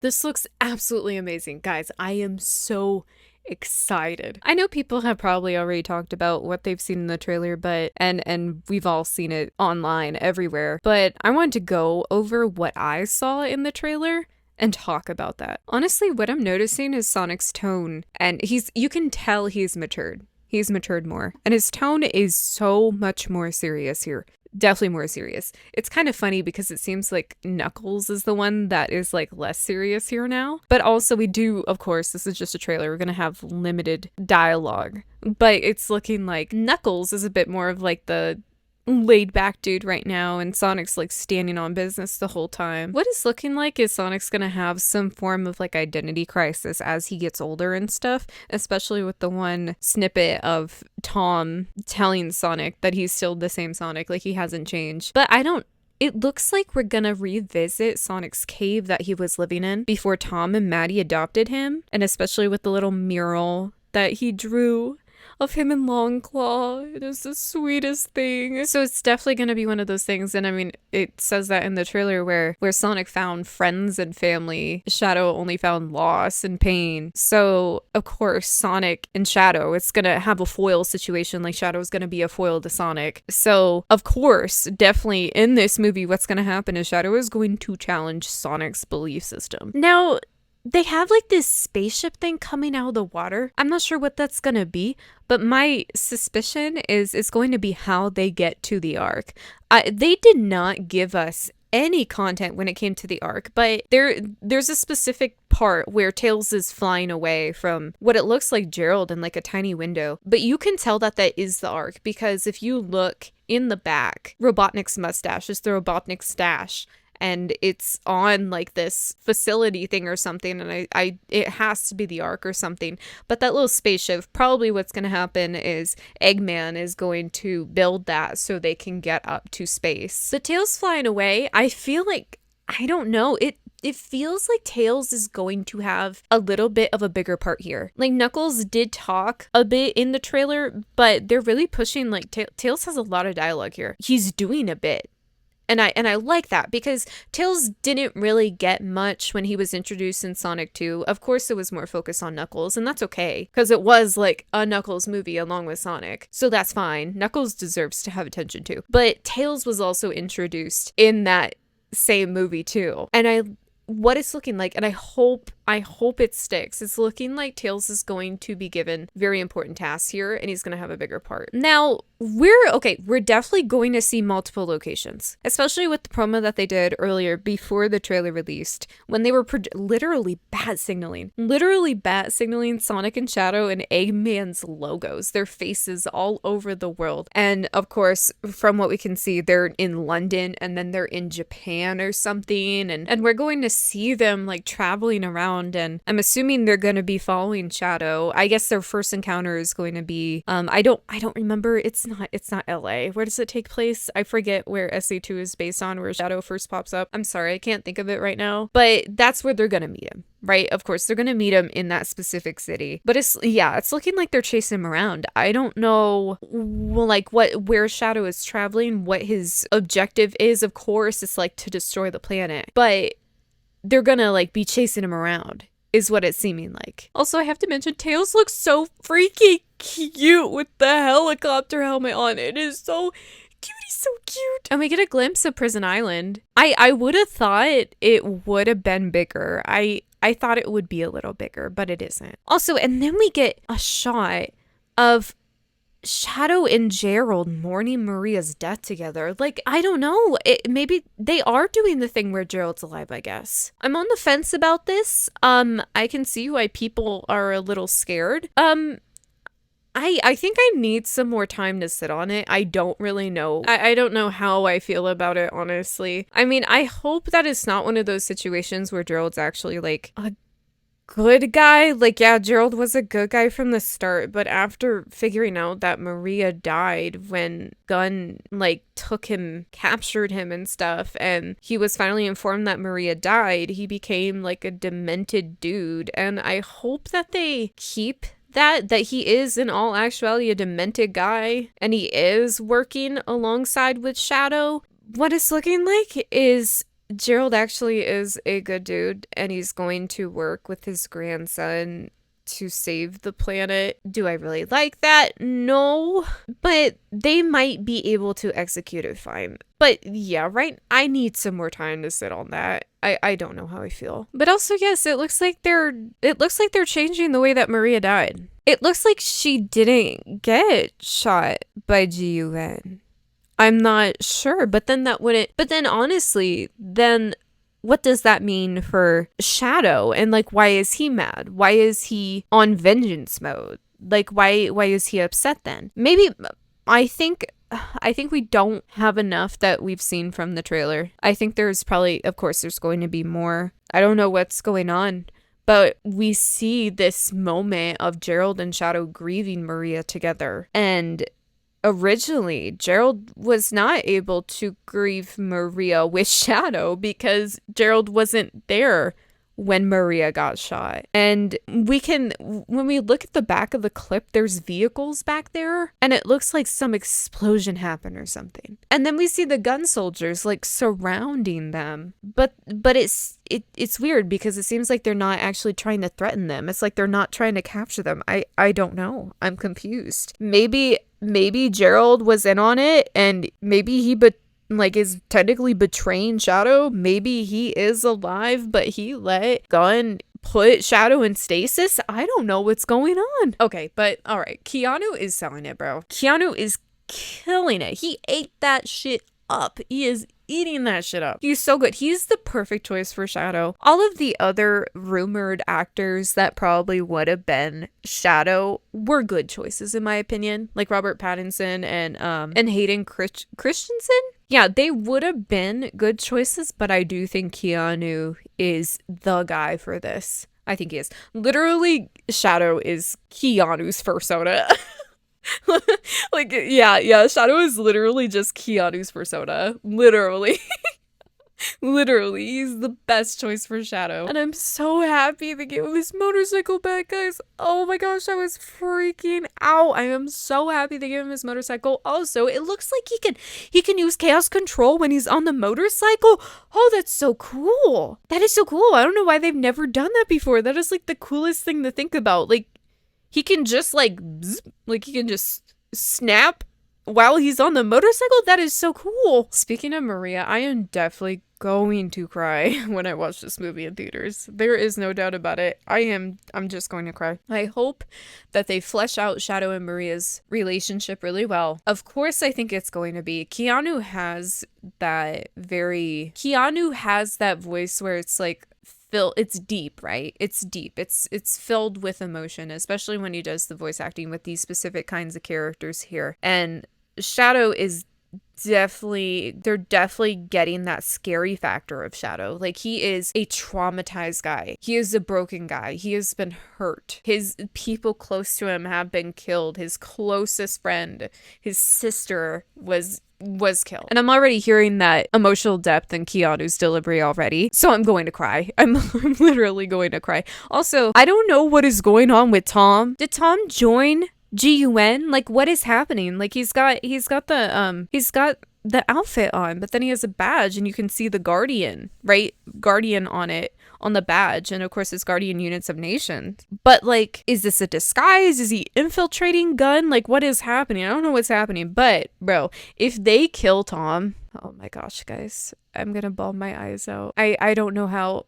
This looks absolutely amazing. Guys, I am so excited. I know people have probably already talked about what they've seen in the trailer, but and we've all seen it online everywhere. But I wanted to go over what I saw in the trailer and talk about that. Honestly, what I'm noticing is Sonic's tone, and you can tell he's matured. He's matured more, and his tone is so much more serious here. Definitely more serious. It's kind of funny because it seems like Knuckles is the one that is like less serious here now. But also we do, of course, this is just a trailer. We're going to have limited dialogue. But it's looking like Knuckles is a bit more of like the laid back dude right now, and Sonic's like standing on business the whole time. What it's looking like is Sonic's gonna have some form of like identity crisis as he gets older and stuff, especially with the one snippet of Tom telling Sonic that he's still the same Sonic, like he hasn't changed. But it looks like we're gonna revisit Sonic's cave that he was living in before Tom and Maddie adopted him, and especially with the little mural that he drew of him in Longclaw. It is the sweetest thing. So it's definitely going to be one of those things. And I mean, it says that in the trailer where Sonic found friends and family, Shadow only found loss and pain. So of course, Sonic and Shadow, it's going to have a foil situation. Like Shadow's going to be a foil to Sonic. So of course, definitely in this movie, what's going to happen is Shadow is going to challenge Sonic's belief system. Now, they have like this spaceship thing coming out of the water. I'm not sure what that's gonna be, but my suspicion is it's going to be how they get to the Ark. They did not give us any content when it came to the Ark, but there's a specific part where Tails is flying away from what it looks like Gerald in like a tiny window. But you can tell that is the Ark because if you look in the back, Robotnik's mustache is the Robotnik stash. And it's on like this facility thing or something, and it has to be the Ark or something. But that little spaceship, probably what's going to happen is Eggman is going to build that so they can get up to space. The Tails flying away, I feel like, I don't know, it feels like Tails is going to have a little bit of a bigger part here. Like Knuckles did talk a bit in the trailer, but they're really pushing like Tails has a lot of dialogue here. He's doing a bit. And I like that because Tails didn't really get much when he was introduced in Sonic 2. Of course, it was more focused on Knuckles, and that's okay because it was like a Knuckles movie along with Sonic. So that's fine. Knuckles deserves to have attention too. But Tails was also introduced in that same movie too. And what it's looking like, and I hope it sticks. It's looking like Tails is going to be given very important tasks here, and he's going to have a bigger part. Now, we're definitely going to see multiple locations, especially with the promo that they did earlier before the trailer released, when they were literally bat signaling Sonic and Shadow and Eggman's logos, their faces all over the world. And of course, from what we can see, they're in London and then they're in Japan or something, and we're going to see them like traveling around, and I'm assuming they're going to be following Shadow. I guess their first encounter is going to be I don't remember. It's not LA. Where does it take place? I forget where SC2 is based on, where Shadow first pops up. I'm sorry, I can't think of it right now. But that's where they're going to meet him, right? Of course, they're going to meet him in that specific city. But it's looking like they're chasing him around. I don't know like where Shadow is traveling, what his objective is. Of course, it's like to destroy the planet. But they're gonna like be chasing him around is what it's seeming like. Also, I have to mention Tails looks so freaky cute with the helicopter helmet on. It is so cute. He's so cute. And we get a glimpse of Prison Island. I would have thought it would have been bigger. I thought it would be a little bigger, but it isn't. Also, and then we get a shot of Shadow and Gerald mourning Maria's death together. Like, I don't know. Maybe they are doing the thing where Gerald's alive, I guess. I'm on the fence about this. I can see why people are a little scared. I think I need some more time to sit on it. I don't really know. I don't know how I feel about it, honestly. I mean, I hope that it's not one of those situations where Gerald's actually like a good guy. Like, yeah, Gerald was a good guy from the start, but after figuring out that Maria died when Gunn like captured him and stuff, and he was finally informed that Maria died, he became like a demented dude. And I hope that they keep that he is in all actuality a demented guy, and he is working alongside with Shadow. What it's looking like is Gerald actually is a good dude and he's going to work with his grandson to save the planet. Do I really like that? No. But they might be able to execute it fine. But yeah, right? I need some more time to sit on that. I don't know how I feel. But also, yes, it looks like they're changing the way that Maria died. It looks like she didn't get shot by GUN. I'm not sure, but then honestly, then what does that mean for Shadow? And like, why is he mad? Why is he on vengeance mode? Like, why is he upset then? Maybe, I think we don't have enough that we've seen from the trailer. I think there's probably, of course, there's going to be more. I don't know what's going on. But we see this moment of Gerald and Shadow grieving Maria together. And originally, Gerald was not able to grieve Maria with Shadow because Gerald wasn't there when Maria got shot. And when we look at the back of the clip, there's vehicles back there and it looks like some explosion happened or something. And then we see the gun soldiers like surrounding them. But it's weird because it seems like they're not actually trying to threaten them. It's like they're not trying to capture them. I don't know. I'm confused. Maybe Gerald was in on it and maybe he is technically betraying Shadow. Maybe he is alive, but he let Gunn put Shadow in stasis. I don't know what's going on. Okay, but all right. Keanu is selling it, bro. Keanu is killing it. He ate that shit up. He is eating that shit up. He's so good. He's the perfect choice for Shadow. All of the other rumored actors that probably would have been Shadow were good choices in my opinion, like Robert Pattinson and Hayden Christensen. Yeah, they would have been good choices, but I do think Keanu is the guy for this. I think he is. Literally, Shadow is Keanu's persona. Like, yeah, Shadow is literally just Keanu's persona. Literally. Literally, he's the best choice for Shadow. And I'm so happy they gave him his motorcycle back, guys. Oh my gosh, I was freaking out. I am so happy they gave him his motorcycle. Also, it looks like he can use chaos control when he's on the motorcycle. Oh, that's so cool. That is so cool. I don't know why they've never done that before. That is like the coolest thing to think about. Like, he can just he can just snap while he's on the motorcycle. That is so cool. Speaking of Maria, I am definitely going to cry when I watch this movie in theaters. There is no doubt about it. I'm just going to cry. I hope that they flesh out Shadow and Maria's relationship really well. Of course, I think it's going to be. Keanu has that voice where it's like, it's deep, right? It's deep. It's filled with emotion, especially when he does the voice acting with these specific kinds of characters here. And Shadow is they're definitely getting that scary factor of Shadow. Like, he is a traumatized guy. He is a broken guy. He has been hurt. His people close to him have been killed. His closest friend, his sister, was killed. And I'm already hearing that emotional depth in Keanu's delivery already. So I'm going to cry. I'm literally going to cry. Also, I don't know what is going on with Tom. Did Tom join GUN? Like, what is happening? Like, he's got the outfit on, but then he has a badge and you can see the Guardian, right? Guardian on it, on the badge, and of course it's Guardian Units of Nations. But like, is this a disguise? Is he infiltrating Gunn? Like, what is happening? I don't know what's happening, but bro, if they kill Tom, oh my gosh, guys, I'm gonna bawl my eyes out. I don't know how.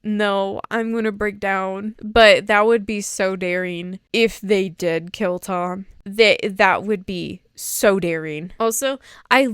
No, I'm gonna break down. But that would be so daring if they did kill Tom. That would be so daring. Also, I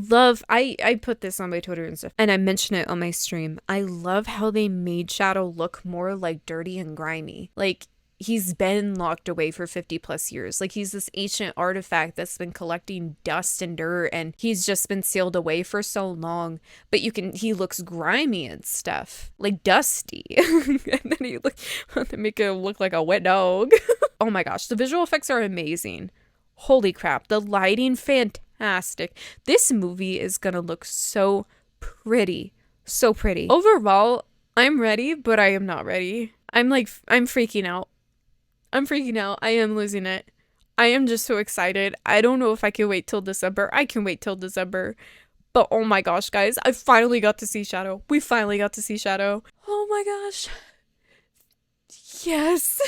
put this on my Twitter and stuff, and I mentioned it on my stream. I love how they made Shadow look more like dirty and grimy. Like, he's been locked away for 50 plus years. Like, he's this ancient artifact that's been collecting dust and dirt, and he's just been sealed away for so long. But he looks grimy and stuff, like dusty. And then they make it look like a wet dog. Oh my gosh, the visual effects are amazing. Holy crap, the lighting, fantastic. This movie is gonna look so pretty. So pretty. Overall, I'm ready, but I am not ready. I'm freaking out. I am losing it. I am just so excited. I don't know if I can wait till December. I can wait till December. But oh my gosh, guys, I finally got to see Shadow. We finally got to see Shadow. Oh my gosh. Yes.